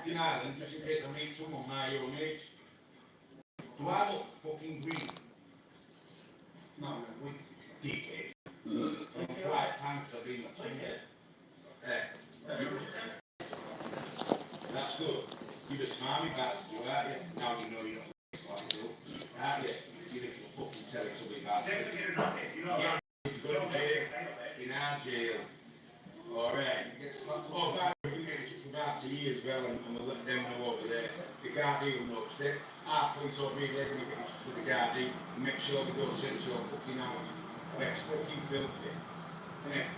fucking island just in case I meet someone my own age. Do I look fucking green? No, we dickhead. Right, thanks, I've been up That's good. You're a smarmy bastard, you aren't you? Now you know you're not like you, aren't you? You little fucking Teletubby bastard. Yeah, you've got to jail. In our jail. Alright. Oh, by the way, we get in touch with RTE as well, and we'll let them know over there. The Guardian knows that. Our police over here, they're going to get in touch with the Guardian and make sure they go send your fucking house. That's fucking filthy. Yeah.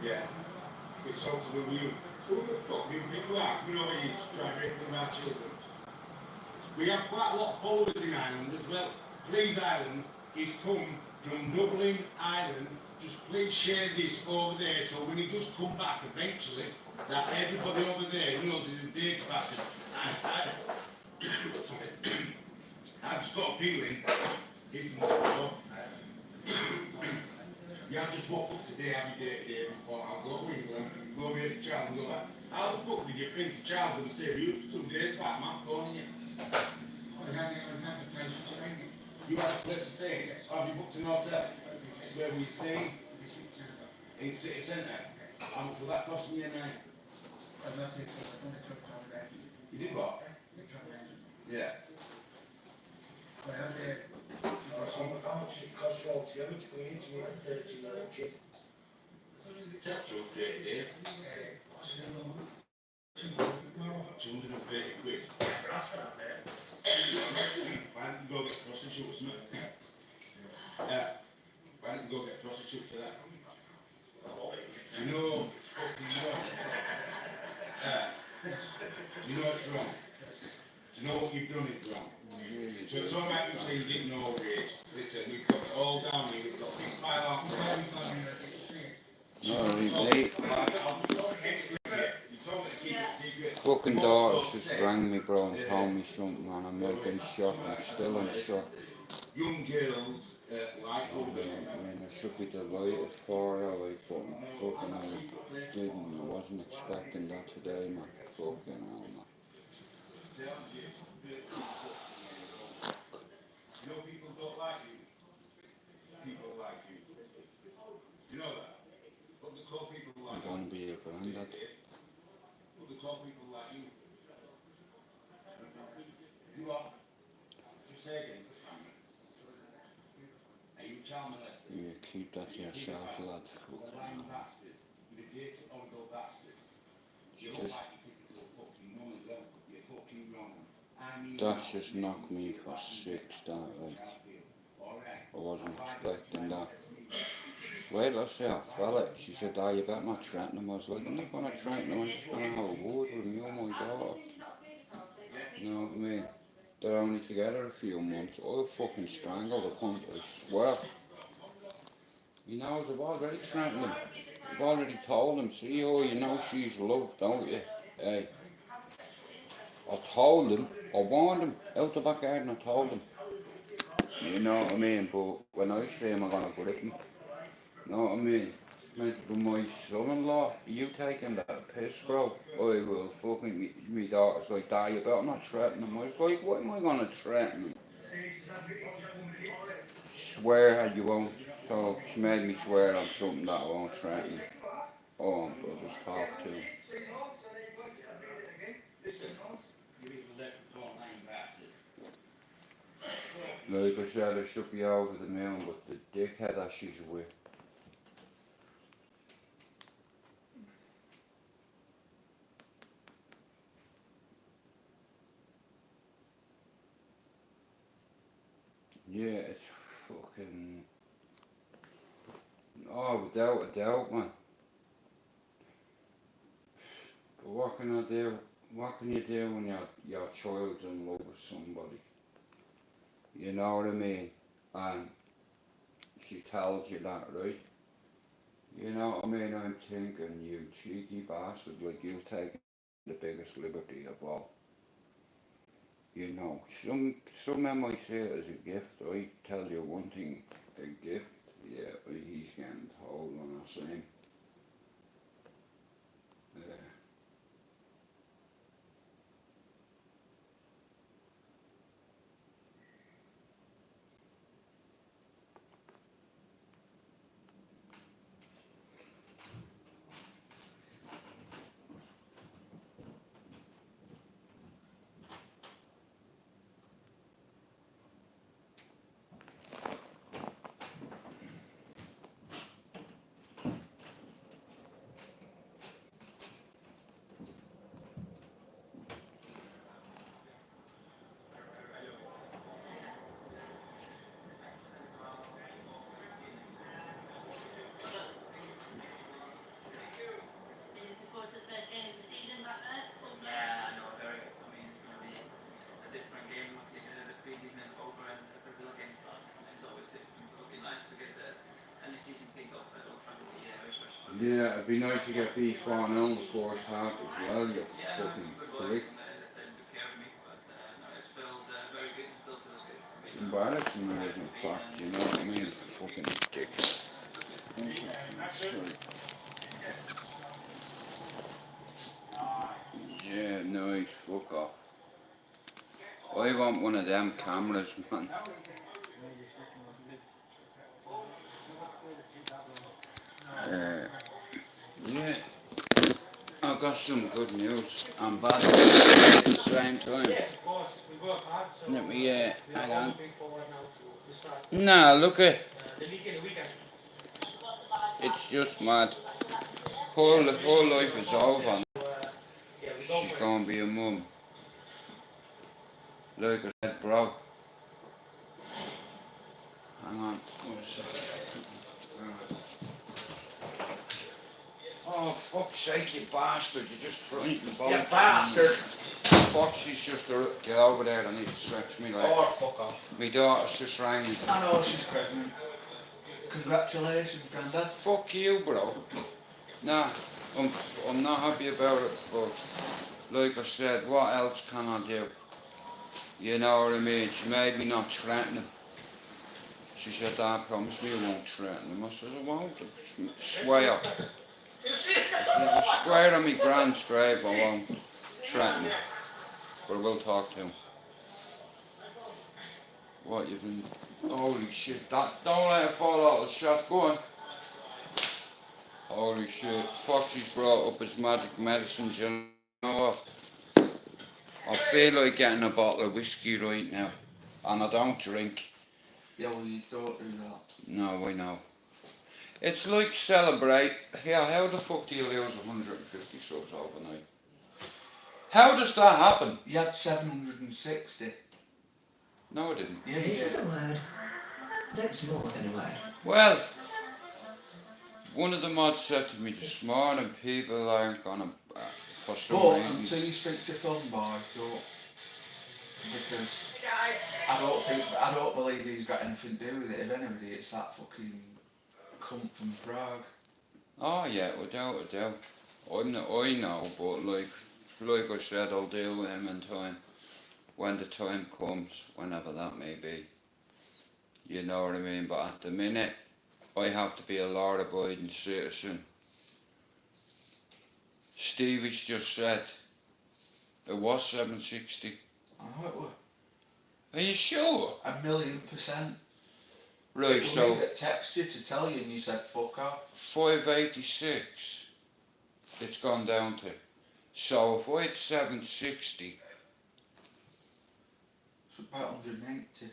Yeah. It's all to do with you. Who the fuck do you think you are? You know what you try and rape them our children. We have quite a lot of followers in Ireland as well. Please Ireland is come from Dublin, Ireland. Just please share this over there so when he does come back eventually, that everybody over there knows he's a data bastard. I've just got a feeling, yeah, I just woke up today, every day before I'll go to England, go over to Charles and go back. How the fuck did you think Charles would save you for 2 days back, man, phoning you? You have a place to stay? Have you booked an hotel? Where were you staying? In city centre? How much will that cost me a night? You did what? Yeah. How much it cost you altogether to go into it and 39 kid? That's okay, Dave. 230 quid. Why don't you go get prostitutes, mate? Why don't you go get prostitutes for that? You know it's fucking wrong. You know it's wrong. Do you know what you've done is wrong? So it's all right you say you didn't know age. Listen, we've got it all down here. We've got this file off. Fucking daughters just rang me, bro, and told me something, man. I'm making shock. I'm still in shock. Young girls like I mean, I should be delighted for her, like, but fucking hell, I wasn't expecting that today, man. Fucking hell, man. You know people don't like you. People like you. You know that? What they call people like I'm gonna be a granddad. What they call people like you. You are. Just say again. Are you a child molester? Yeah, keep that to yourself, lad. Fucking lying hell. bastard. You're a dirty, horrible bastard. You don't like your typical fucking mum as well. You're fucking wrong. That's just knocked me for 6, that, like. I wasn't expecting that. Wait, let's say I fell it. She said, oh, you better not threaten him. I was like, I'm not going to threaten him. I'm just going to have a word with him. You're my daughter. You know what I mean? They're only together a few months. I'll fucking strangle the cunt, I swear. He knows I've already threatened him. I've already told him, see, oh, you know she's loved, don't you? Hey. I told him, I warned him, out the back garden I told him. You know what I mean? But when I see him, I'm gonna grip him. You know what I mean? Meant to be my son-in-law. You taking that piss, bro? I will fucking, me daughter's like, Dad, you better not threaten him. I was like, what am I gonna threaten him? Swear you won't. So she made me swear on something that I won't threaten. Oh, I'll just talk to him. Like I said, I should be over the moon, but the dickhead that she's with. Yeah, it's fucking... Oh, without a doubt, man. But what can I do? What can you do when your child's in love with somebody? You know what I mean? And she tells you that, right? You know what I mean? I'm thinking, you cheeky bastard, like you've taken the biggest liberty of all. You know, some men might say it as a gift. I tell you one thing, a gift, yeah, he's getting told when I see him. Yeah, it'd be nice to get B4 now in the first half as well, you fucking prick. It's embarrassing as in fact, you know what I mean? Fucking dick. Yeah, nice, fuck off. I want one of them cameras, man. Yeah, I've got some good news and bad news at the same time. Let me, hang on. Nah, look at it's just mad. Whole life is over. She's gonna be a mum. Like I said, bro. Hang on. Oh, fuck's sake, you bastard. You just frightened the boat. You bastard! Fuck, she's just get over there. I need to stretch me like. Oh, fuck off. My daughter's just rang me. I know she's pregnant. Congratulations, Grandad. Fuck you, bro. Nah, I'm not happy about it, but like I said, what else can I do? You know what I mean? She made me not threaten him. She said, Dad, promise me you won't threaten him. I said, I won't. Swear. She said, swear on me grand's grave I won't threaten him. But I will talk to him. What, you've been... Holy shit, don't let it fall out of the shot, go on. Holy shit, Foxy's brought up his magic medicine, you know what? I feel like getting a bottle of whiskey right now, and I don't drink. Yeah, well, you don't do that. No, I know. It's like celebrate. Yeah, how the fuck do you lose 150 subs overnight? How does that happen? You had 760. No, I didn't. Yeah, you This is did. a word. That's more than a word. Well, one of the mods said to me this morning, people aren't gonna, for some But reason. until you speak to Fun Boy, don't. Because I don't believe he's got anything to do with it. If anybody, it's that fucking cunt from Prague. Oh yeah, without a doubt. I know, but like I said, I'll deal with him in time. When the time comes, whenever that may be. You know what I mean? But at the minute, I have to be a law-abiding citizen. Stevie's just said it was 760. I know it was. Are you sure? 1,000,000%. Right, We so text you to tell you and you said fuck off. 586 it's gone down to. So if I had 760, It's about 180.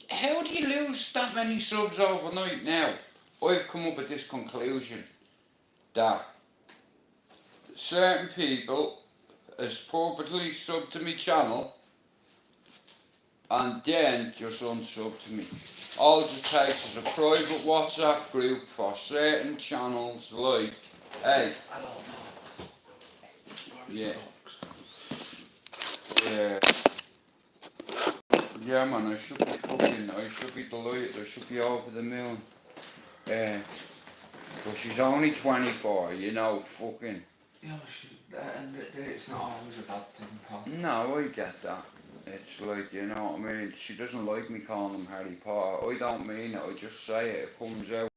how do you lose that many subs overnight now? I've come up with this conclusion that certain people has purposely subbed to my channel and then just unsub to me. All it takes is a private WhatsApp group for certain channels like, hey, I don't know. yeah, yeah man, I should be delighted, I should be over the moon. But she's only 24, you know, fucking. Yeah, at the end of the day, it's not always a bad thing, pal. No, I get that. It's like, you know what I mean, she doesn't like me calling him Harry Potter. I don't mean it, I just say it, it comes out.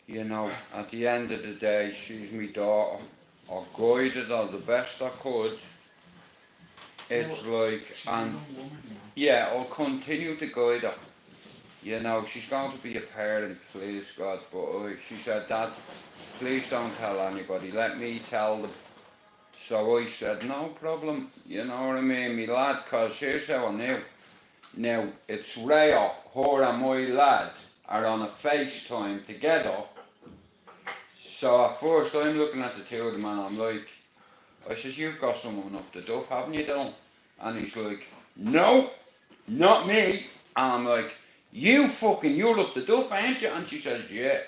You know, at the end of the day, she's my daughter. I guided her the best I could. It's like, She's a and young woman now. yeah, I'll continue to guide her. You know, she's going to be a parent, please God, but she said, Dad, please don't tell anybody, let me tell them. So I said, no problem, you know what I mean, me lad, cause here's how I knew. Now, it's rare, her and my lad are on a FaceTime together. So at first I'm looking at the two of them and I'm like, I says, you've got someone up the duff, haven't you, Dylan? And he's like, no, not me. And I'm like, you're up the duff, ain't you? And she says, yeah.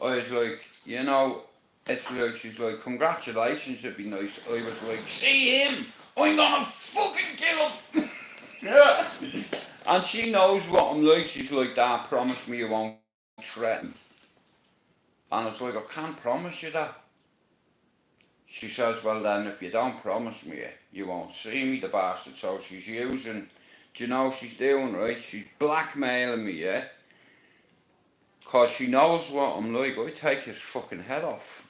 I was like, you know, it's like, she's like, congratulations, it'd be nice. I was like, see him, I'm gonna fucking kill him. Yeah. And she knows what I'm like, she's like, Dad, promise me you won't threaten. And I was like, I can't promise you that. She says, well then, if you don't promise me, you won't see me, the bastard. So she's using, do you know what she's doing, right? She's blackmailing me, yeah? Because she knows what I'm like. I take his fucking head off.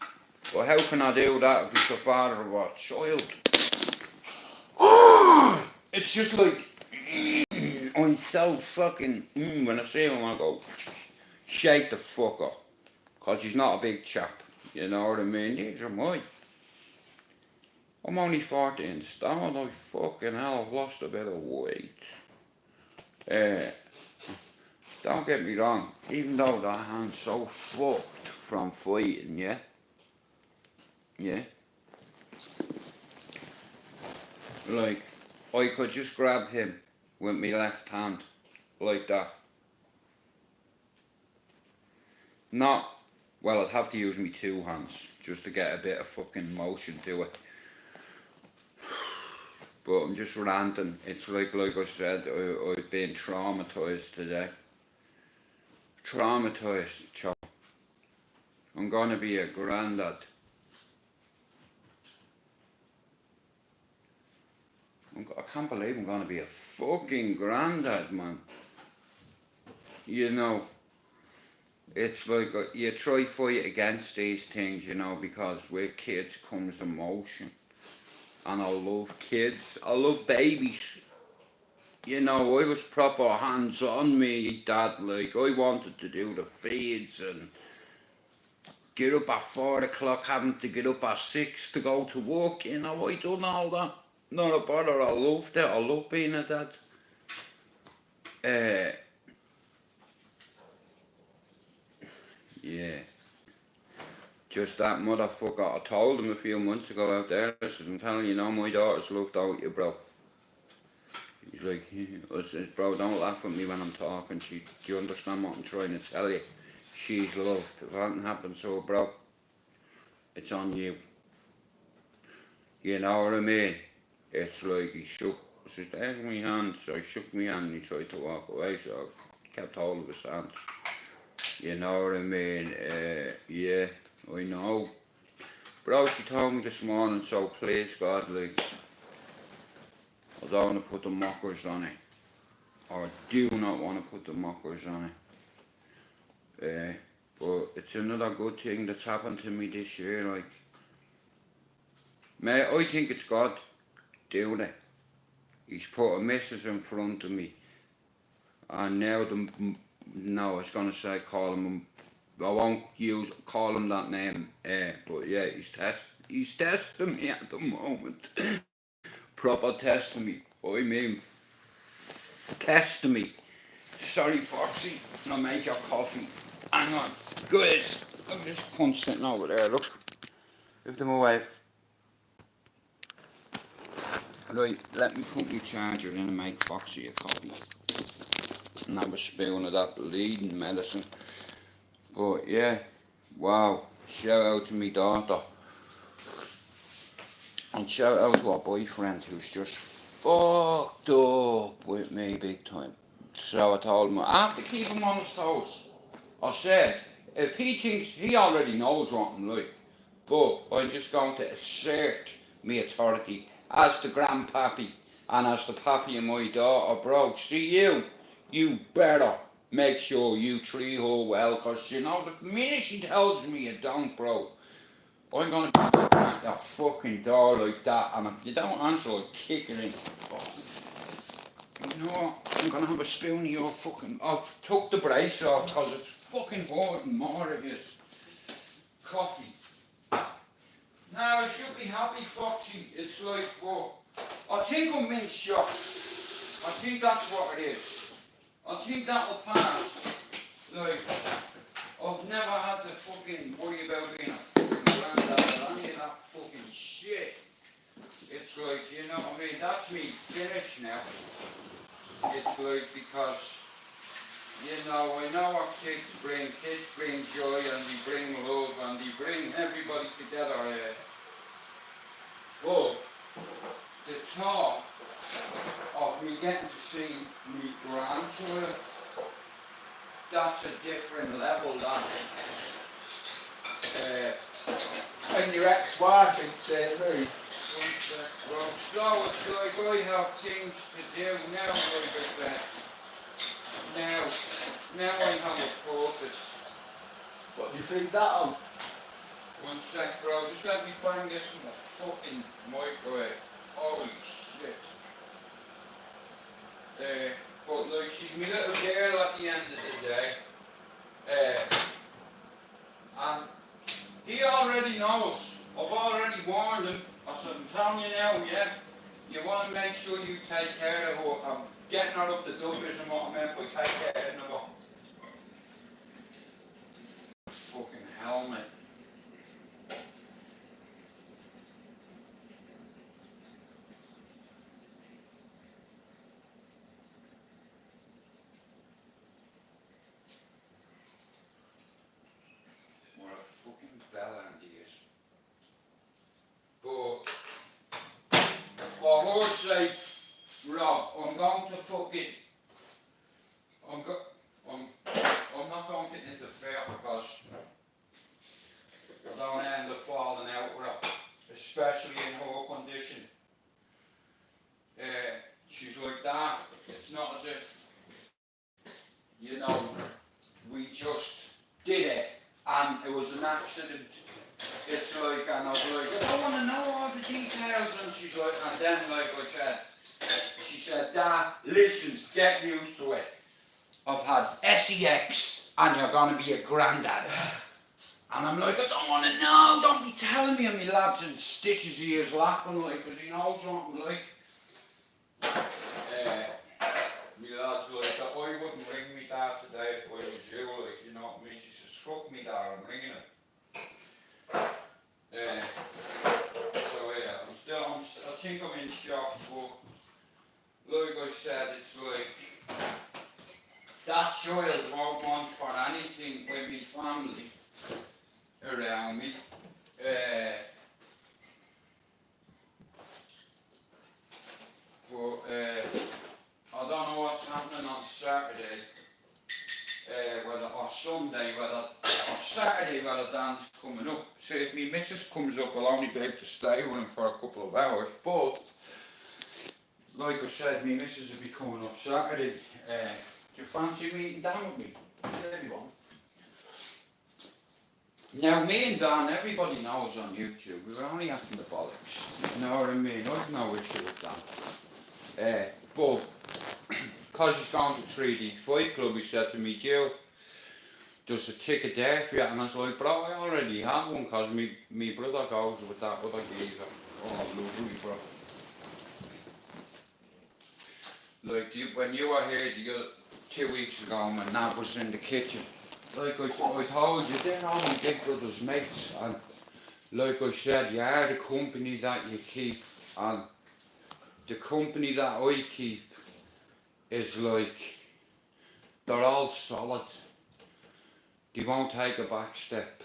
Well, how can I do that if he's the father of our child? It's just like, I'm so fucking, when I see him, I go, shake the fuck up. Because he's not a big chap, you know what I mean? Neither am I. I'm only 14 stone, I fucking hell, I've lost a bit of weight. Don't get me wrong, even though that hand's so fucked from fighting, yeah? Yeah? Like, I could just grab him with my left hand, like that. Not, well, I'd have to use my two hands, just to get a bit of fucking motion to it. But I'm just ranting. It's like I said, I've been traumatised today. Traumatised, Cho. I'm gonna be a granddad. I can't believe I'm gonna be a fucking granddad, man. You know, it's like you try fight against these things, you know, because with kids comes emotion. And I love kids. I love babies. You know, I was proper hands on me, Dad. Like, I wanted to do the feeds and get up at 4 o'clock, having to get up at 6 to go to work. You know, I done all that. Not a bother. I loved it. I love being a dad. Yeah. Just that motherfucker. I told him a few months ago out there, I said, I'm telling you now, my daughter's looked out you, bro. He's like, I says, bro, don't laugh at me when I'm talking. Do you understand what I'm trying to tell you? She's loved. If it hadn't happened so, bro, it's on you. You know what I mean? It's like he shook, I says, there's my hand. So I shook my hand and he tried to walk away, so I kept hold of his hands. You know what I mean? Yeah, I know. Bro, she told me this morning, so please God, like, I don't want to put the mockers on it. Or do not want to put the mockers on it. But it's another good thing that's happened to me this year, like. Mate, I think it's God doing it. He's put a missus in front of me. And now no, I was going to say call him, I won't call him that name. But yeah, he's testing me at the moment. Proper testing me. I mean, testing me. Sorry, Foxy, I'll make your coffee. Hang on, guys. Look at this cunt sitting over there, look. Give them away. Right, let me put my charger in and make Foxy a coffee. And have a spoon of that bleeding medicine. But yeah, wow. Shout out to me daughter. And shout out to our boyfriend who's just fucked up with me big time. So I told him, I have to keep him on his toes. I said, if he thinks, he already knows what I'm like, but I'm just going to assert my authority as the grandpappy and as the pappy of my daughter, bro. See you better make sure you treat her well, because you know, the minute she tells me you don't, bro, I'm gonna crack that fucking door like that, and if you don't answer, I'll kick it in. Oh. You know what? I'm gonna have a spoon of your fucking. I've took the brace off because it's fucking hurting more of his coffee. Now I should be happy, Foxy. It's like, well, I think I'm in shock. I think that's what it is. I think that'll pass. Like, I've never had to fucking worry about being a fucking granddad or any of that fucking shit. It's like, you know what I mean? That's me finished now. It's like, because, you know, I know what kids bring joy and they bring love and they bring everybody together. But the thought of me getting to see me grandchildren, that's a different level, that. And your ex-wife in St. Marie. Well, so it's like I have things to do now, like I said. Now I have a purpose. What do you feed that on? One sec, bro, just let me bang this in the fucking microwave. Holy shit. But like, she's my little girl at the end of the day. And he already knows. I've already warned him. I said, I'm telling you now, yeah, you want to make sure you take care of her. I'm getting her up the duffers and what I meant by take care of her. Fucking helmet. What a fucking bellend he is. But for her sake, Rob, I'm going to fucking, I'm not going to interfere because I don't end up falling out with her, especially in her condition. She's like that. It's not as if, you know, we just did it and it was an accident. It's like, and I was like, I don't want to know all the details, and she's like, and then like I said, she said, Dad, listen, get used to it. I've had sex and you're going to be a granddad. And I'm like, I don't want to know, don't be telling me. And my lad's in stitches, he is laughing like, because he knows what I'm like. My lad's like, I wouldn't ring me dad today if I was you, like, you know what I mean? She says, fuck me dad, I'm ringing it. So yeah, I think I'm in shock, but like I said, it's like, that child won't want for anything with me family around me. I don't know what's happening on Saturday, or Sunday, or Saturday, whether Dan's coming up. So if my missus comes up, I'll only be able to stay with him for a couple of hours, but like I said, my missus will be coming up Saturday. Do you fancy meeting Dan with me? Anyone? Now, me and Dan, everybody knows on YouTube, we were only acting the bollocks. You know what I mean? I've no issue with that. But, because he's going to 3D Fight Club, he said to me, Jill, there's a ticket there for you. And I was like, bro, I already have one, because me brother goes with that other geezer. Oh, lovely, bro. Like, when you were here 2 weeks ago, my Nat was in the kitchen. Like I told you, they're all my big brother's mates, and like I said, you are the company that you keep, and the company that I keep is like, they're all solid. They won't take a back step,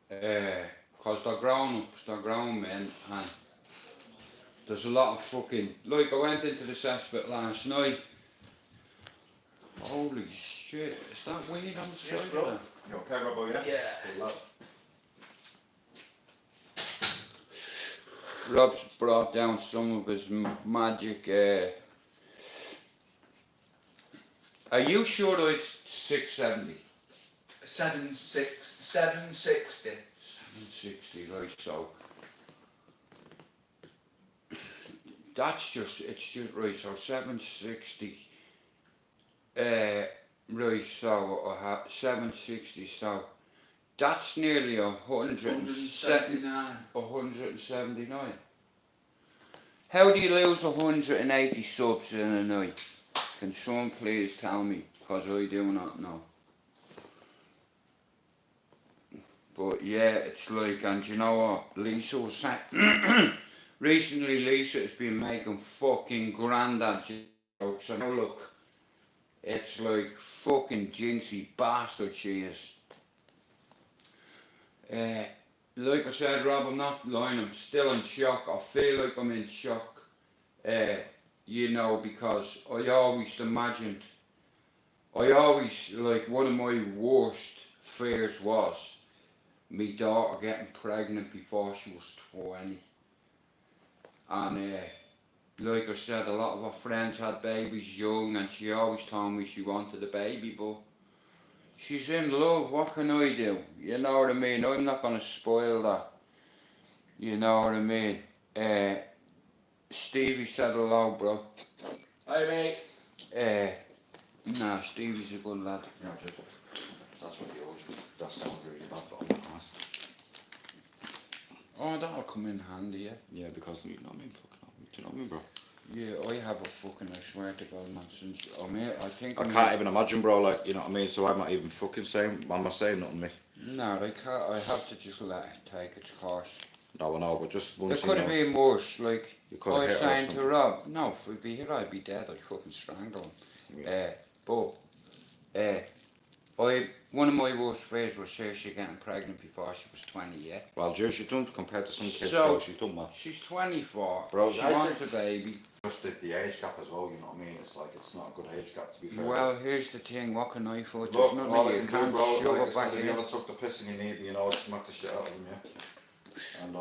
because they're grown-ups, they're grown men, and there's a lot of fucking, like I went into the cesspit last night. Holy shit, is that weed on the side of it? You okay, Robbo, yeah? Yeah. Rob's brought down some of his magic, are you sure it's 670? 760. 760, right, so. It's just, right, so 760. Right, so I have 760, so that's nearly 179. 179. How do you lose 180 subs in a night? Can someone please tell me, because I do not know. But yeah, it's like, and you know what, Lisa was saying, recently Lisa has been making fucking granddad jokes, and now look, it's like fucking jinxy bastard she is. Like I said, Rob, I'm not lying, I'm still in shock. I feel like I'm in shock, you know, because I always imagined, like, one of my worst fears was me daughter getting pregnant before she was 20. And like I said, a lot of her friends had babies young, and she always told me she wanted a baby, but she's in love, what can I do? You know what I mean? I'm not gonna spoil that. You know what I mean? Stevie said hello, bro. Hey mate. Nah, Stevie's a good lad. Yeah, just, that's what you always, that's not really bad, but I'm not honest. Oh, that'll come in handy, yeah. Yeah, because you know what I mean, fucking, do you know what I mean, bro? Yeah, I have a fucking, I swear to God, man, since, I think I can't even imagine, bro, like, you know what I mean, so I'm not even fucking saying, I'm not saying nothing, me. No, I can't, I have to just let it take its course. No, I know, but just once It you could have know, been worse, like, you I could have was hit her or saying to something. Rob, no, if we'd be here, I'd be dead, I'd fucking strangle him. Yeah. One of my worst fears was she getting pregnant before she was 20, yeah? Well, Joe, she's done, compared to some kids, So- bro, she's done well. She's 24, Bro, she I wants a think- baby. Just the age gap as well, you know what I mean, it's like, it's not a good age gap, to be fair. Well, here's the thing, what can I for? There's Look, nothing all I you can do, can't bro, shove like it I back said, you in. never took the piss and you need, you know, smack the shit out of him, yeah. And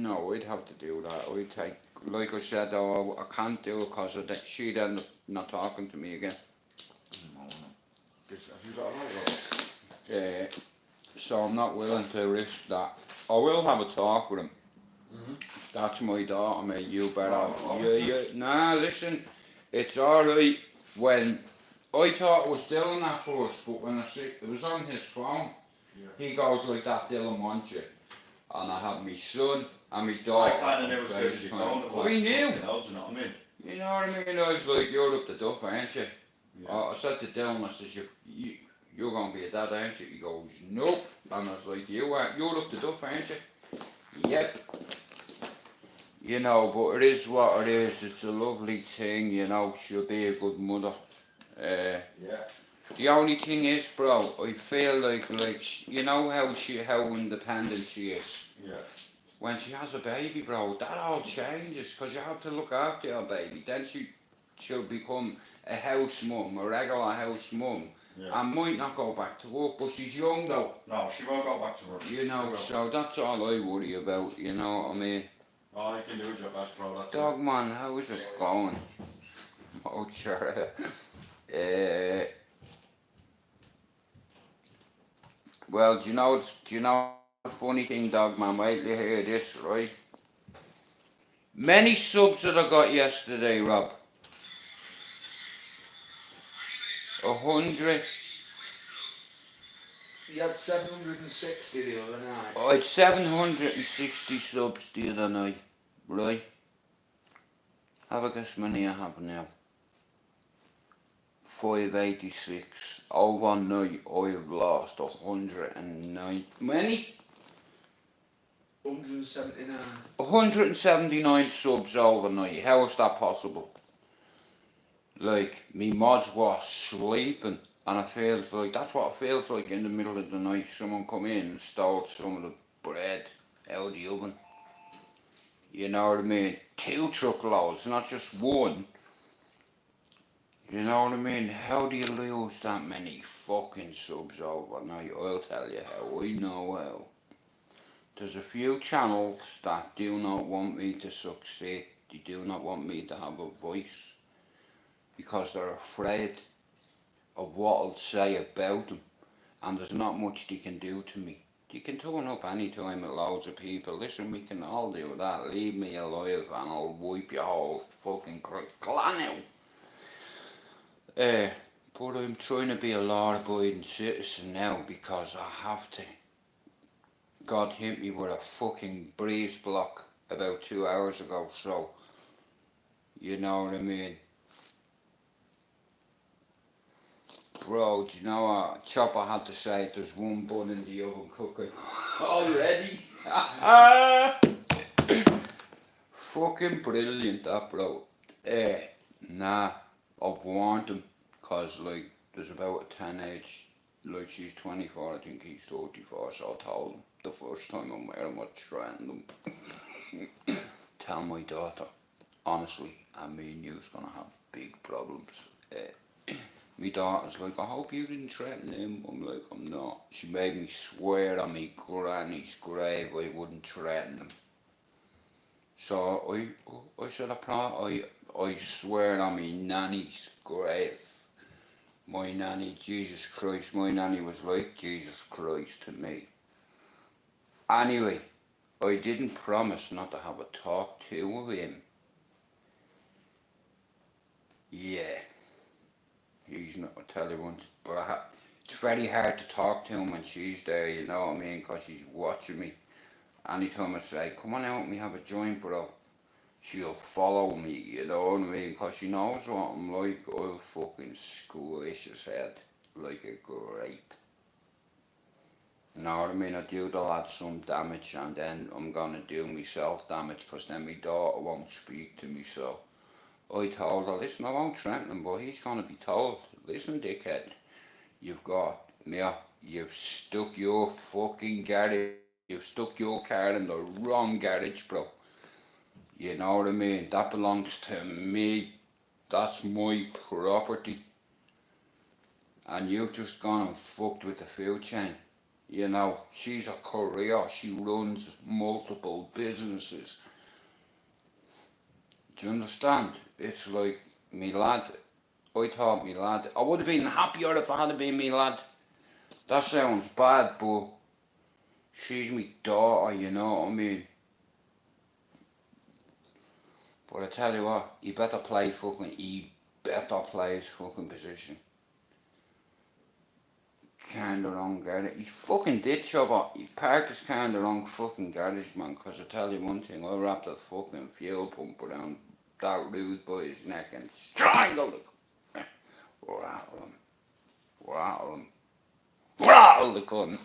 No, I'd have to do that. I'd take, like I said, though, I can't do it because of that. She'd end up not talking to me again. have you got a right, So I'm not willing to risk that. I will have a talk with him. Mhm. That's my daughter, mate. You better. No, Nah, listen, it's alright. When I thought it was Dylan at first, but when I see it was on his phone, Yeah. he goes like that. Dylan wants you, and I have my son and my I daughter. kind of on knew as soon as you FaceTime. phoned it, I like, knew. fucking hell, do you know what I mean? You know what I mean? I was like, you're up to duff, ain't you? Yeah. I said to Dylan, I says, you're going to be a dad, ain't you? He goes, nope. And I was like, you're up to duff, ain't you? Yep. You know, but it is what it is. It's a lovely thing, you know. She'll be a good mother. Yeah. The only thing is, bro, I feel like you know how independent she is. Yeah. When she has a baby, bro, that all changes because you have to look after your baby. Then she'll become a house mum, a regular house mum, Yeah. and might not go back to work. But she's young though, No, she won't go back to work. you know. So that's all I worry about. You know what I mean? All you can do is your best, bro, that's Dog man, how is it going? Oh sure. Well, do you know the funny thing, dog man? Wait till you hear this, right? Many subs that I got yesterday, Rob. 100. You had 760 the other night. I had 760 subs the other night, right? Have a guess how many I have now. 586. Overnight, I've lost 109. Many? 179. 179 subs overnight. How is that possible? Like, me mods was sleeping, and it feels like, that's what it feels like in the middle of the night. Someone come in and stole some of the bread out of the oven. You know what I mean? 2 truckloads, not just one. You know what I mean? How do you lose that many fucking subs overnight? I'll tell you how. I know how. There's a few channels that do not want me to succeed. They do not want me to have a voice. Because they're afraid of what I'll say about them. And there's not much they can do to me. They can turn up any time with loads of people. Listen, we can all do that. Leave me alive and I'll wipe your whole fucking clan out. But I'm trying to be a law-abiding citizen now because I have to. God hit me with a fucking breeze block about 2 hours ago, so you know what I mean. Bro, do you know what? Chopper had to say there's one bun in the oven cooking already. Fucking brilliant that, bro. Nah, I've warned him, cause like there's about a 10 age, like she's 24, I think he's 34, so I told him the first time I met him, I threatened him. Tell my daughter, honestly, and me and you's gonna have big problems. My daughter's like, I hope you didn't threaten him. I'm like, I'm not. She made me swear on me granny's grave I wouldn't threaten him. So I said, I swear on me nanny's grave. My nanny, Jesus Christ, my nanny was like Jesus Christ to me. Anyway, I didn't promise not to have a talk to him. Yeah, he's not, I'll tell you once, but it's very hard to talk to him when she's there, you know what I mean, because she's watching me. Anytime I say, come on out and we have a joint, bro, she'll follow me, you know what I mean, because she knows what I'm like. I'll fucking squish his head like a grape. You know what I mean? I do the lad some damage and then I'm gonna do myself damage, because then my daughter won't speak to me. So I told her, listen, I won't threaten him, but he's gonna be told, listen dickhead, you've stuck your fucking garage, you've stuck your car in the wrong garage, bro. You know what I mean? That belongs to me. That's my property. And you've just gone and fucked with the food chain. You know, she's a courier. She runs multiple businesses. Do you understand? It's like, me lad, I thought me lad, I would have been happier if I had been me lad. That sounds bad, but she's me daughter, you know what I mean? But I tell you what, he better play his fucking position. Car in the wrong garage. He fucking did shove it. He parked his car in the wrong fucking garage, man, because I tell you one thing, I wrapped a fucking fuel pump around that rude boy's neck and strangled him. Rattle the cunt.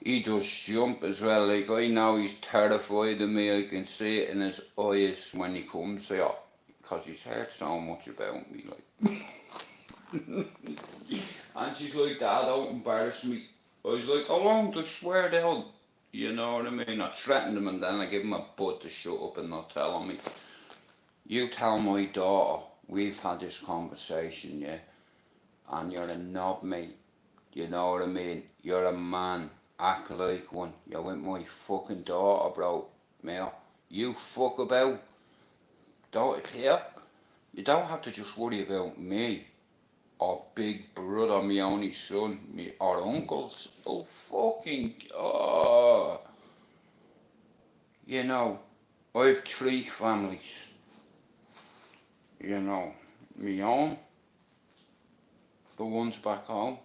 He does jump as well, like I know he's terrified of me, I can see it in his eyes when he comes here, because he's heard so much about me, like. And she's like, Dad, don't embarrass me. I was like, I won't, I swear down. You know what I mean? I threatened him and then I give him a butt to shut up and not tell me. You tell my daughter, we've had this conversation, yeah, and you're a knob, mate. You know what I mean? You're a man. Act like one. You're with my fucking daughter, bro. Mate, you fuck about. Don't care. You don't have to just worry about me. Or big brother, me only son, me or uncles. Oh fucking you know, I've 3 families. You know, me own, the ones back home,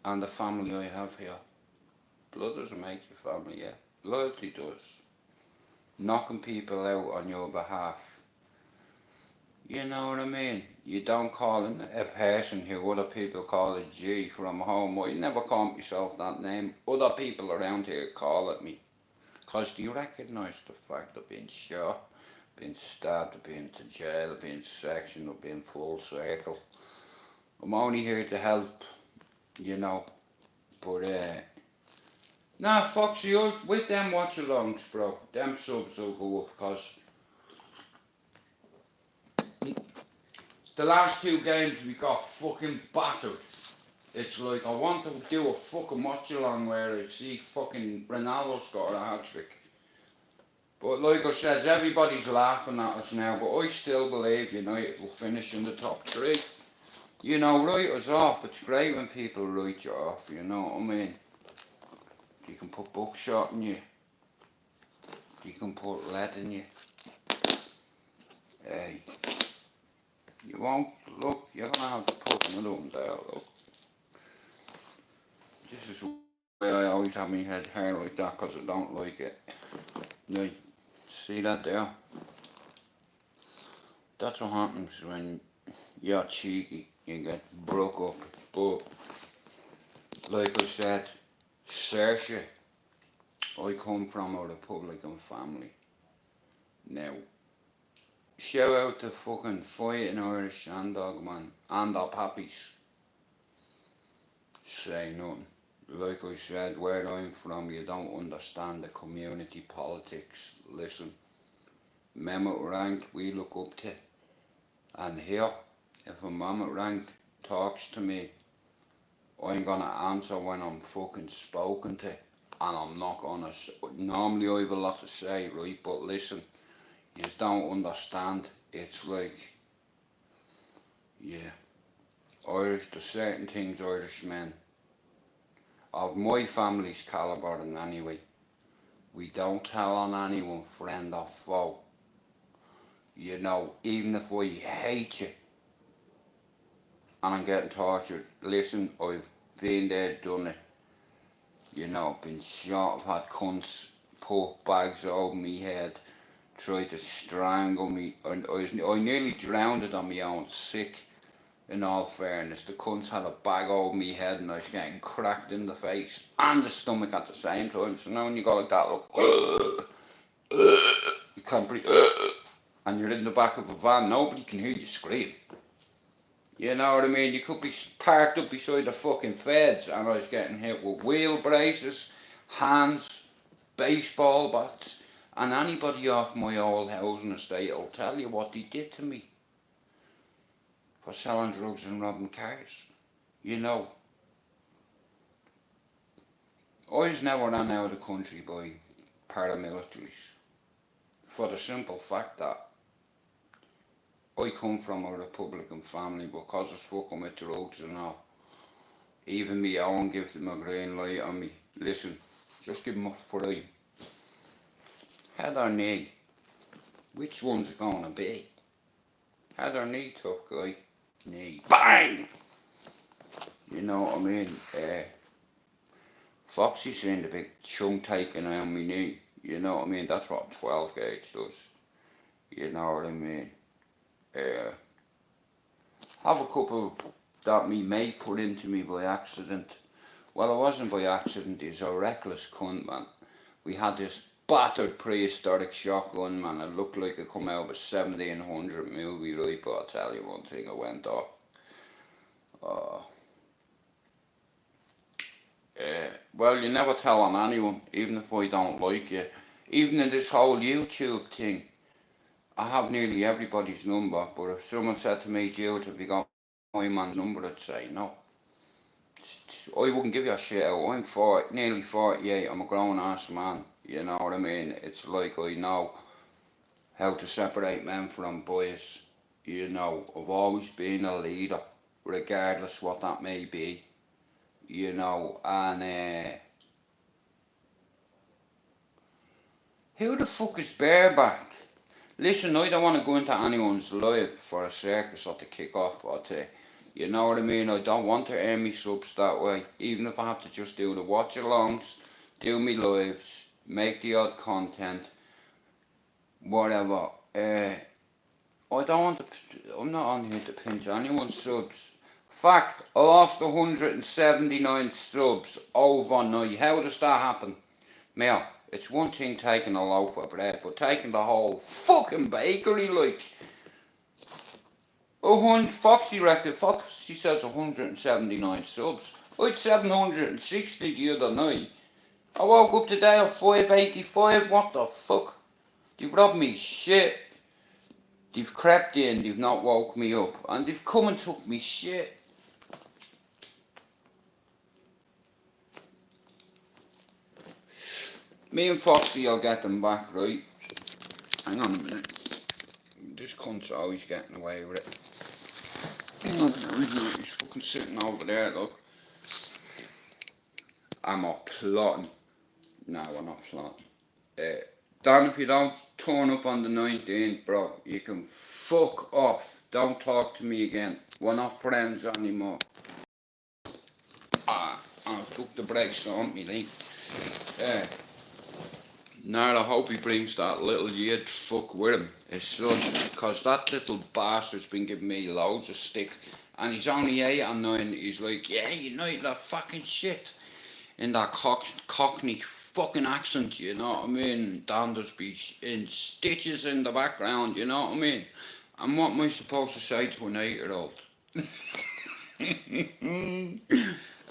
and the family I have here. Blood doesn't make you family, yeah. Loyalty does. Knocking people out on your behalf. You know what I mean? You don't call a person who other people call a G from home. I never call myself that name. Other people around here call it me. Because do you recognise the fact of being shot, being stabbed, being to jail, being sectioned, being full circle? I'm only here to help, you know. But, nah, Foxy, with them watch-alongs, bro, them subs will go up, because the last 2 games we got fucking battered. It's like I want to do a fucking watch-along where I see fucking Ronaldo score a hat-trick. But like I said, everybody's laughing at us now, but I still believe United will finish in the top 3. You know, write us off. It's great when people write you off, you know what I mean? You can put buckshot in you. You can put lead in you. Hey. You won't, look, you're going to have to put another one there, look. This is why I always have my head hair like that, because I don't like it. Right, see that there? That's what happens when you're cheeky, you get broke up. But, like I said, Saoirse, I come from a Republican family. Now, shout out to fucking Fighting Irish Shandog, man, and our pappies. Say nothing. Like I said, where I'm from, you don't understand the community politics. Listen, Mehmet Rank, we look up to. And here, If a mom at rank talks to me, I'm gonna answer when I'm fucking spoken to. And I'm not gonna, normally I have a lot to say, right? But listen, you just don't understand. It's like, yeah, Irish, there's certain things Irish men, of my family's calibre in anyway, we don't tell on anyone, friend or foe. You know, even if I hate you and I'm getting tortured, listen, I've been there, done it. You know, been shot, I've had cunts put bags over me head, tried to strangle me, and I nearly drowned on my own, sick, in all fairness. The cunts had a bag over me head and I was getting cracked in the face and the stomach at the same time. So now when you go like that, look, you can't breathe, and you're in the back of a van, nobody can hear you scream. You know what I mean? You could be parked up beside the fucking feds and I was getting hit with wheel braces, hands, baseball bats, and anybody off my old housing estate will tell you what they did to me for selling drugs and robbing cars. You know, I was never ran out of the country by paramilitaries for the simple fact that I come from a Republican family, because I was fucking with drugs and all. Even me own gives them a green light on me. Listen, just give them a free. Head or knee, which one's it gonna be? Head or knee, tough guy? Knee. Bang! You know what I mean? Foxy seen the big chunk taken on me knee. You know what I mean? That's what 12 gauge does. You know what I mean? Have a couple that me mate put into me by accident. Well, it wasn't by accident, he's a reckless cunt, man. We had this battered prehistoric shotgun, man. It looked like it come out of a 1700 movie, right? But I'll tell you one thing, it went off. Well, you never tell on anyone, even if I don't like you. Even in this whole YouTube thing, I have nearly everybody's number, but if someone said to me, Jude, have you got my man's number, I'd say no. I wouldn't give you a shit out. I'm nearly 48, I'm a grown ass man, you know what I mean? It's like I know how to separate men from boys, you know. I've always been a leader, regardless what that may be, you know, and who the fuck is bareback? Listen, I don't want to go into anyone's life for a circus or to kick off or to, you know what I mean? I don't want to earn me subs that way, even if I have to just do the watch alongs, do me lives, make the odd content, whatever. I don't want to, I'm not on here to pinch anyone's subs. Fact, I lost 179 subs overnight. How does that happen? Now, it's one thing taking a loaf of bread, but taking the whole fucking bakery, like. Foxy says 179 subs. I had 760 the other night. I woke up today at 585, what the fuck? They've robbed me shit. They've crept in, they've not woke me up, and they've come and took me shit. Me and Foxy, I'll get them back, right? Hang on a minute. This cunt's always getting away with it. Hang on a minute, he's fucking sitting over there, look. I'm not plotting. No, we're not plotting. Dan, if you don't turn up on the 19th, bro, you can fuck off. Don't talk to me again. We're not friends anymore. I took the brakes on me, Lee. Now I hope he brings that little yid fuck with him, his son, because that little bastard's been giving me loads of stick, and he's only 8 or 9, he's like, yeah, you know that fucking shit, in that cockney fucking accent, you know what I mean? Dan does be in stitches in the background, you know what I mean? And what am I supposed to say to an 8-year-old?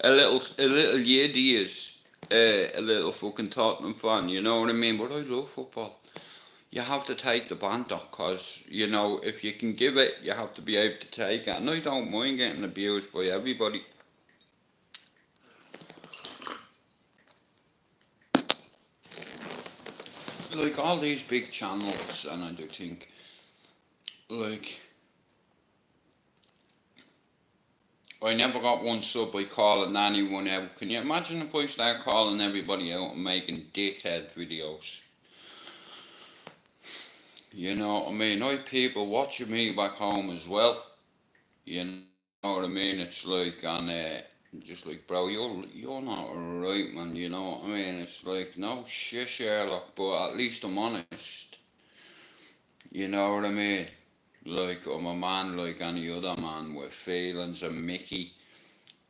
a little yid he is. A little fucking Tottenham fan, you know what I mean? But I love football. you have to take the banter, cause you know if you can give it, you have to be able to take it. And I don't mind getting abused by everybody. Like all these big channels, and I do think, like, I never got one sub by calling anyone out. Can you imagine if I start calling everybody out and making dickhead videos? You know what I mean? I have people watching me back home as well. You know what I mean? It's like, and just like, bro, you're not right, man. You know what I mean? It's like, no shit, Sherlock, but at least I'm honest. You know what I mean? Like, I'm a man like any other man with feelings, a Mickey,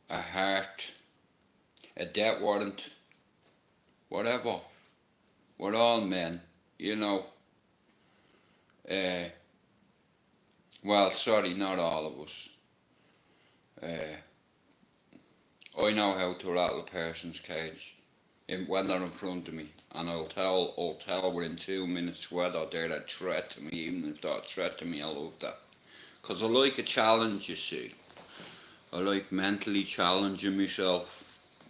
a heart, a debt warrant, whatever. We're all men, you know. Well, sorry, not all of us. I know how to rattle a person's cage when they're in front of me, and I'll tell within 2 minutes whether they're a threat to me. Even if they're a threat to me, I love that. Cause I like a challenge, you see. I like mentally challenging myself,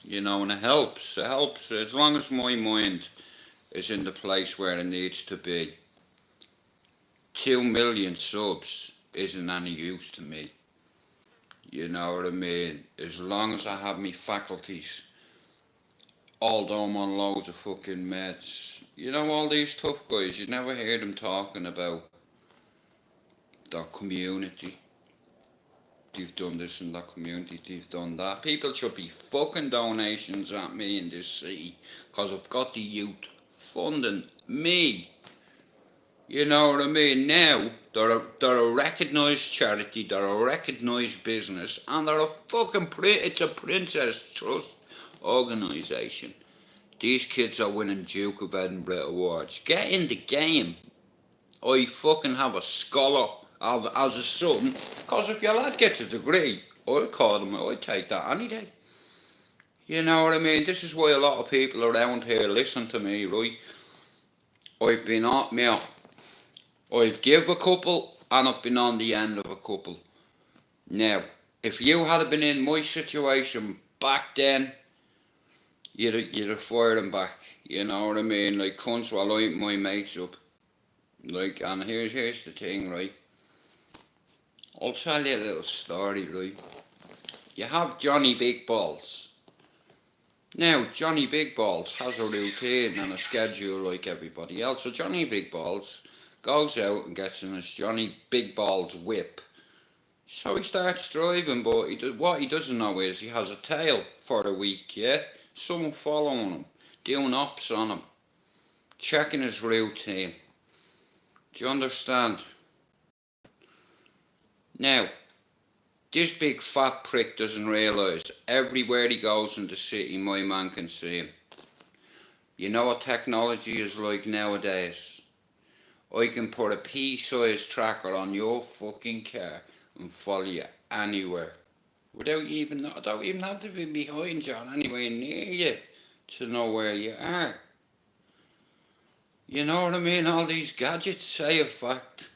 you know, and it helps. It helps as long as my mind is in the place where it needs to be. 2 million subs isn't any use to me. You know what I mean? As long as I have me faculties, although I'm on loads of fucking meds. You know, all these tough guys, you never hear them talking about their community. They've done this in their community, they've done that. People should be fucking donations at me in this city, because I've got the youth funding me. You know what I mean? Now, they're a recognised charity, they're a recognised business, and they're a fucking it's a Princess Trust organisation. These kids are winning Duke of Edinburgh awards. Get in the game. I fucking have a scholar as a son, because if your lad gets a degree, I'd call him, I'd take that any day. You know what I mean? This is why a lot of people around here listen to me, right? I've been on me. I've give a couple and I've been on the end of a couple. Now, if you had been in my situation back then, you'd have fired him back. You know what I mean? Like, cunts will light my mates up. Like, and here's the thing, right? I'll tell you a little story, right? You have Johnny Big Balls. Now, Johnny Big Balls has a routine and a schedule like everybody else. So Johnny Big Balls goes out and gets in his Johnny Big Balls whip. So he starts driving, but what he doesn't know is he has a tail for a week, yeah? Someone following him, doing ops on him, checking his routine. Do you understand? Now, this big fat prick doesn't realise everywhere he goes in the city, my man can see him. You know what technology is like nowadays? I can put a pea-sized tracker on your fucking car and follow you anywhere. I don't even have to be behind you or anywhere near you to know where you are. You know what I mean? All these gadgets say a fact.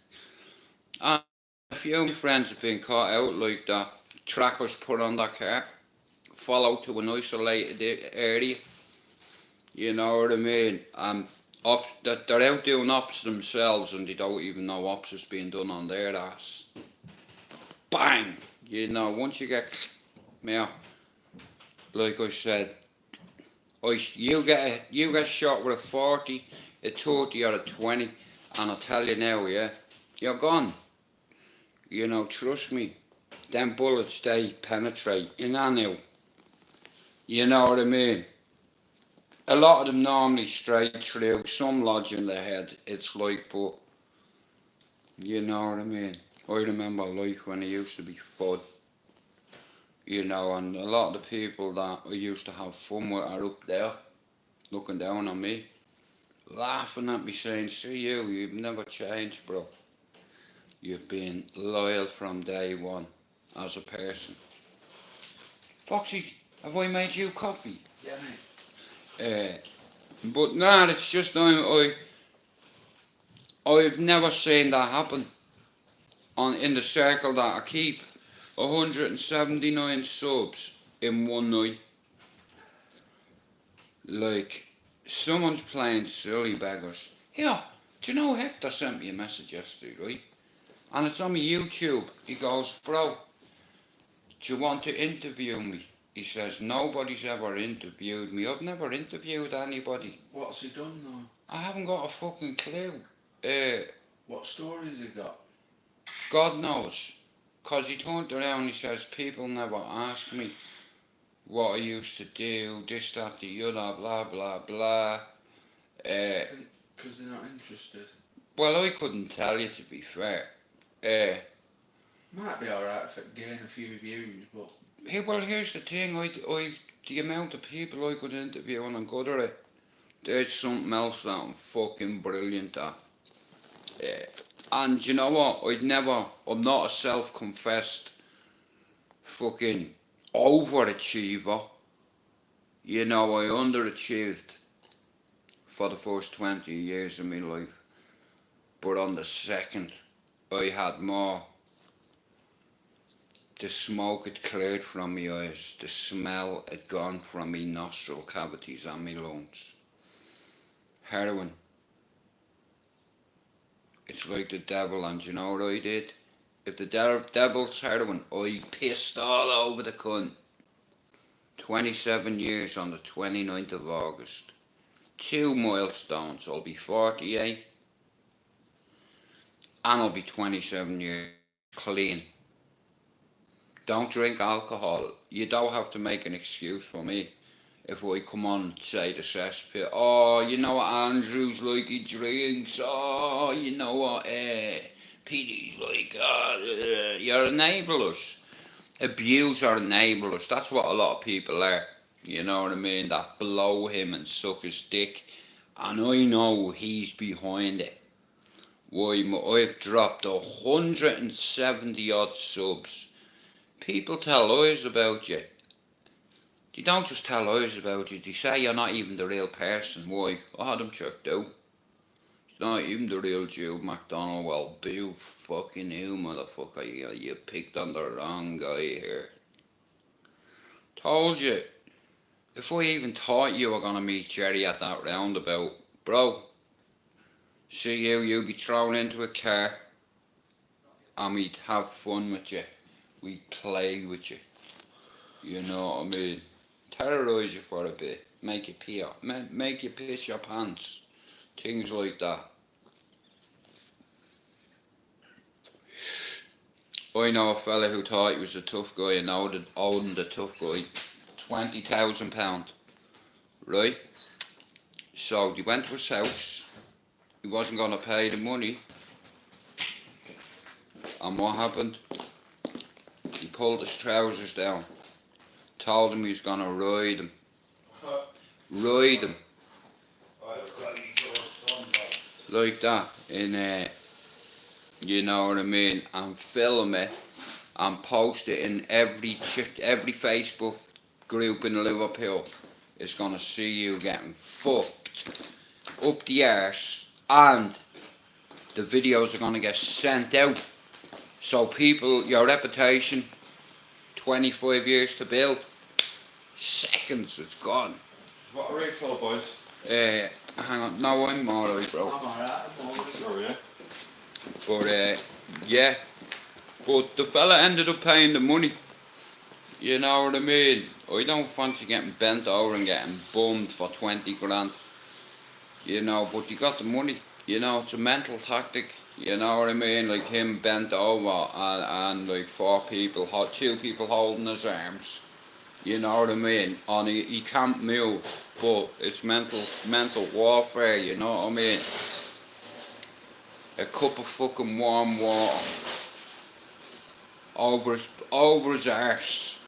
And a few of my friends have been caught out like that. Trackers put on their car, follow to an isolated area. You know what I mean? They're out doing ops themselves and they don't even know ops is being done on their ass. Bang! You know, once you get, yeah, like I said, you get shot with a 40, a 30 or a 20, and I'll tell you now, yeah, you're gone. You know, trust me, them bullets, they penetrate. You know, you know what I mean? A lot of them normally straight through, some lodge in the head, it's like, but, you know what I mean? I remember life when it used to be fun. You know, and a lot of the people that I used to have fun with are up there, looking down on me, laughing at me saying, see you've never changed, bro. You've been loyal from day one as a person. Foxy, have I made you coffee? Yeah, mate. But nah, it's just I've never seen that happen in the circle that I keep. 179 subs in one night. Like, someone's playing silly beggars. Yeah, do you know Hector sent me a message yesterday, right? And it's on my YouTube. He goes, bro, do you want to interview me? He says, nobody's ever interviewed me. I've never interviewed anybody. What's he done though? I haven't got a fucking clue. What stories he got? God knows. Because he turned around and he says, people never ask me what I used to do, this, that, the other, blah, blah, blah. Because they're not interested. Well, I couldn't tell you, to be fair. Might be alright if it gain a few views, but... Well, here's the thing, the amount of people I could interview on a gutter, there's something else that I'm fucking brilliant at. And you know what, I'm not a self-confessed fucking overachiever. You know, I underachieved for the first 20 years of my life. But on the second, I had more. The smoke had cleared from my eyes. The smell had gone from my nostril cavities and my lungs. Heroin. It's like the devil, and you know what I did? If the devil's heroin, I pissed all over the cunt. 27 years on the 29th of August. 2 milestones. I'll be 48. And I'll be 27 years clean. Don't drink alcohol. You don't have to make an excuse for me. If I come on and say the cesspit, oh, you know what Andrew's like, he drinks, oh, you know what, Petey's like, you're enablers. Abuser enablers, that's what a lot of people are, you know what I mean, that blow him and suck his dick, and I know he's behind it. Why, I've dropped 170 odd subs. People tell lies about you. They don't just tell lies about you, they say you're not even the real person. Why? I had them checked out. It's not even the real Jude McDonald. Well, boo fucking you, motherfucker. You picked on the wrong guy here. Told you. If I even thought you were gonna meet Jerry at that roundabout, bro, see you'd be thrown into a car and we'd have fun with you. We'd play with you. You know what I mean? Terrorise you for a bit. Make you pee up. Make you piss your pants. Things like that. I know a fella who thought he was a tough guy and owned a tough guy £20,000. Right? So they went to his house. He wasn't going to pay the money. And what happened? He pulled his trousers down. Told him he was going to ride him. Ride him. Like that. You know what I mean? And film it and post it in every Facebook group in Liverpool. Is going to see you getting fucked up the arse, and the videos are going to get sent out. So people, your reputation, 25 years to build, seconds it's gone. What a refill, boys. Hang on, no, I'm alright, bro. I'm alright, I'm alright. Sure, yeah. But yeah, but the fella ended up paying the money. You know what I mean? I don't fancy getting bent over and getting bummed for 20 grand. You know, but you got the money. You know, it's a mental tactic. You know what I mean? Like him bent over and like 2 people holding his arms. You know what I mean? And he can't move, but it's mental warfare. You know what I mean? A cup of fucking warm water over his arse.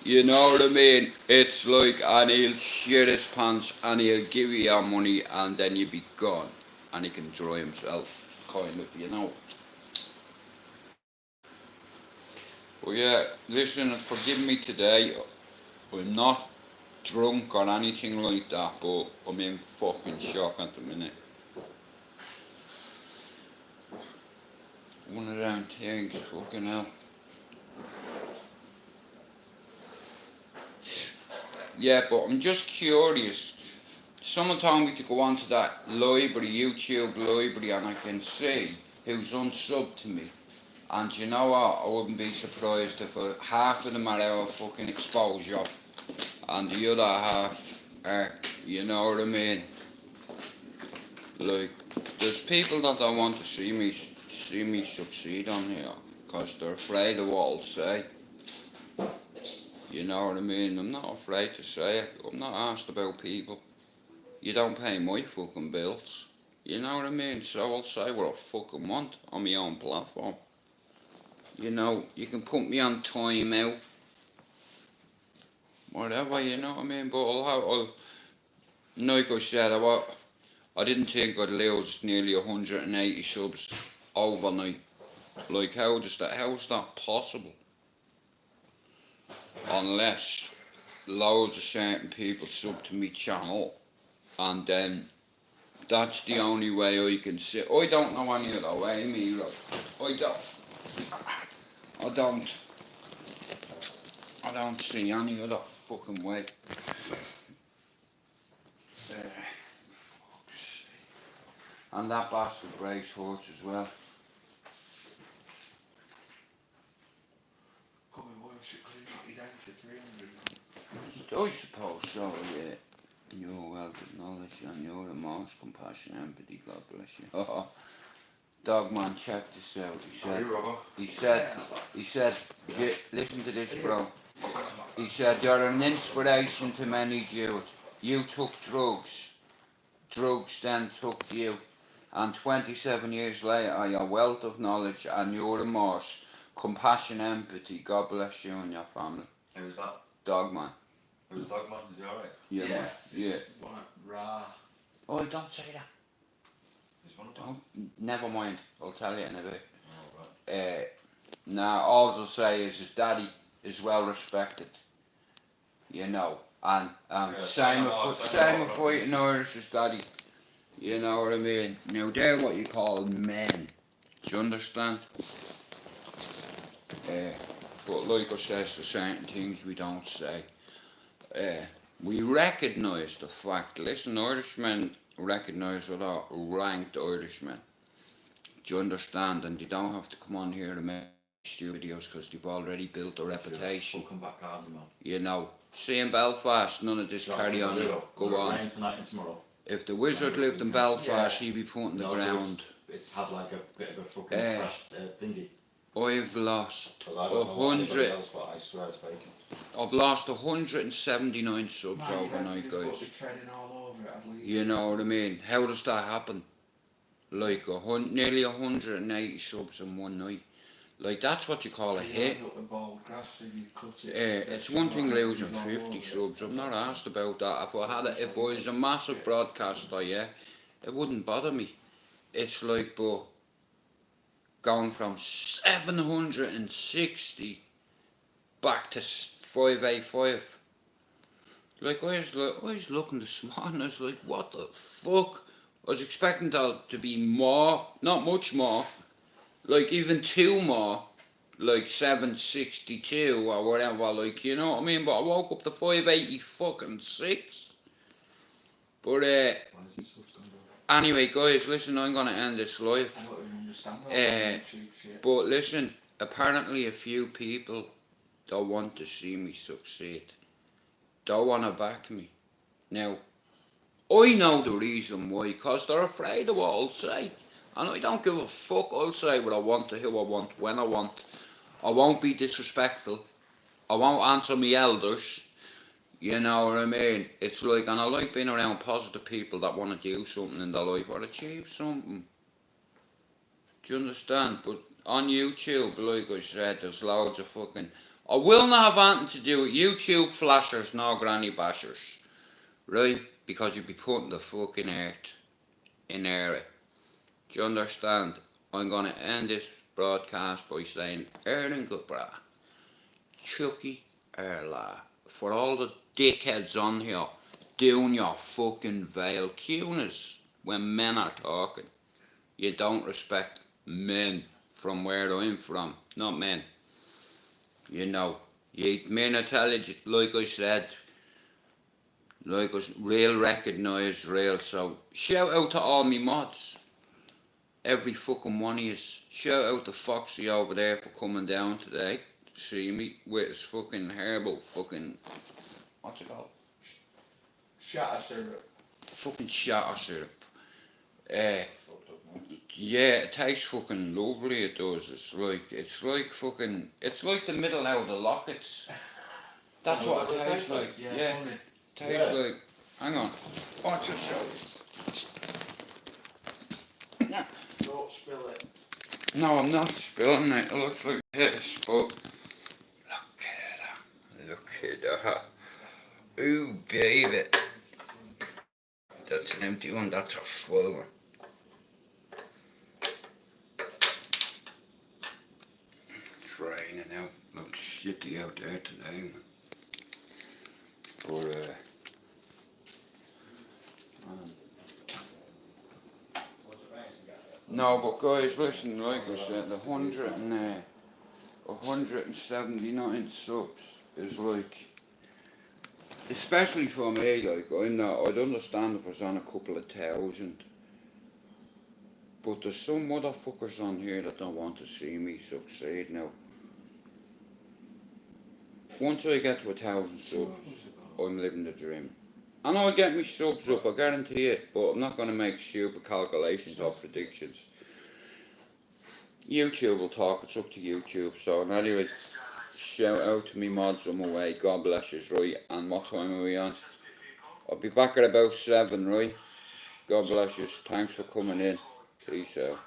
You know what I mean? It's like, and he'll shit his pants and he'll give you your money and then you'll be gone. And he can dry himself, kind of, you know. But yeah, listen, forgive me today. I'm not drunk or anything like that, but I'm in fucking shock at the minute. One of them things, fucking hell. Yeah, but I'm just curious. Someone told me to go onto that library, YouTube library, and I can see who's unsubbed to me. And you know what? I wouldn't be surprised if half of them are our fucking exposure, and the other half are, you know what I mean? Like, there's people that don't want to see me succeed on here, cause they're afraid of what I'll say. You know what I mean? I'm not afraid to say it. I'm not asked about people. You don't pay my fucking bills. You know what I mean? So I'll say what I fucking want on my own platform. You know, you can put me on time out. Whatever, you know what I mean? But like I said, I didn't think I'd lose nearly 180 subs overnight. Like, how's that possible? Unless loads of certain people sub to me channel, and then that's the only way I can see. I don't know any other way, me, like, I don't see any other fucking way. And that bastard breaks horse as well. Could be worse, it could knock you down to 300. I suppose so, yeah. Your wealth of knowledge and your remorse, compassion, empathy, God bless you. Dogman, check this out. He said, listen to this, bro. He said, you're an inspiration to many youth. You took drugs then took you. And 27 years later, your wealth of knowledge and your remorse, compassion, empathy, God bless you and your family. Who's that? Dogman. Who's Dogman? Is he alright? Yeah. Yeah. Rah. Oh, don't say that. He's one of them. Don't. Never mind. I'll tell you in a bit. Oh, right. Now, all I'll say is his daddy is well respected. You know. And same with fighting Irish, his daddy. You know what I mean? Now, they're what you call men. Do you understand? But like I says, there's certain things we don't say. We recognise the fact, listen, Irishmen recognise other ranked Irishmen. Do you understand? And they don't have to come on here and make stupid videos because they've already built a reputation. Fucking back hard, man. You know, see in Belfast, none of this carry on. Go on. Rain tonight and tomorrow. If the wizard lived in Belfast, he'd be putting the ground. It's had like a bit of a fucking fresh thingy. I've lost I don't know 100. else, but I swear it's vacant. I've lost 179 subs overnight, guys. Treading all over it, at least. You know what I mean? How does that happen? Like nearly 180 subs in one night. Like, that's what you call a hit. It's one thing losing 50 subs. I'm not asked about that. If I was a massive broadcaster, yeah, it wouldn't bother me. It's like, but going from 760 back to 585. Like, I was looking this morning, I was like, what the fuck? I was expecting that to be more, not much more, like even 2 more, like 762 or whatever, like, you know what I mean? But I woke up to 580 fucking 6. But anyway, guys, listen, I'm gonna end this live. I don't even understand but listen, apparently a few people don't want to see me succeed. Don't want to back me. Now, I know the reason why, because they're afraid of what I'll say. And I don't give a fuck. I'll say what I want to who I want, when I want. I won't be disrespectful. I won't answer me elders. You know what I mean? It's like, and I like being around positive people that want to do something in their life or achieve something. Do you understand? But on YouTube, like I said, there's loads of fucking... I will not have anything to do with YouTube flashers nor granny bashers. Right? Because you'd be putting the fucking earth in error. Do you understand? I'm going to end this broadcast by saying, Erling Goodbra, Chucky Erla, for all the dickheads on here doing your fucking veil cuteness when men are talking. You don't respect men from where I'm from, not men. You know, men I tell you, like I said, like us, real recognised, real. So shout out to all me mods, every fucking one of you. Shout out to Foxy over there for coming down today to see me with his fucking herbal fucking, what's it called? Shatter syrup. Fucking shatter syrup. Yeah, it tastes fucking lovely. It does. It's like fucking. It's like the middle out of the lockets. That's what it tastes like. Yeah, Funny. tastes like. Hang on. Watch it show you. Don't spill it. No, I'm not spilling it. It looks like this, but look at that. Look at that. Ooh, baby. That's an empty one. That's a full one. It's raining out. Looks shitty out there today, man. But no, but guys, listen, like I said, the 179 subs is like, especially for me, like, I'd understand if it was on a couple of thousand, but there's some motherfuckers on here that don't want to see me succeed now. Once I get to 1,000 subs, I'm living the dream. And I'll get me subs up, I guarantee it, but I'm not going to make stupid calculations or predictions. YouTube will talk, it's up to YouTube. So anyway, shout out to me mods on my way, God bless you, right? And what time are we on? I'll be back at about 7, right? God bless you, thanks for coming in, peace out.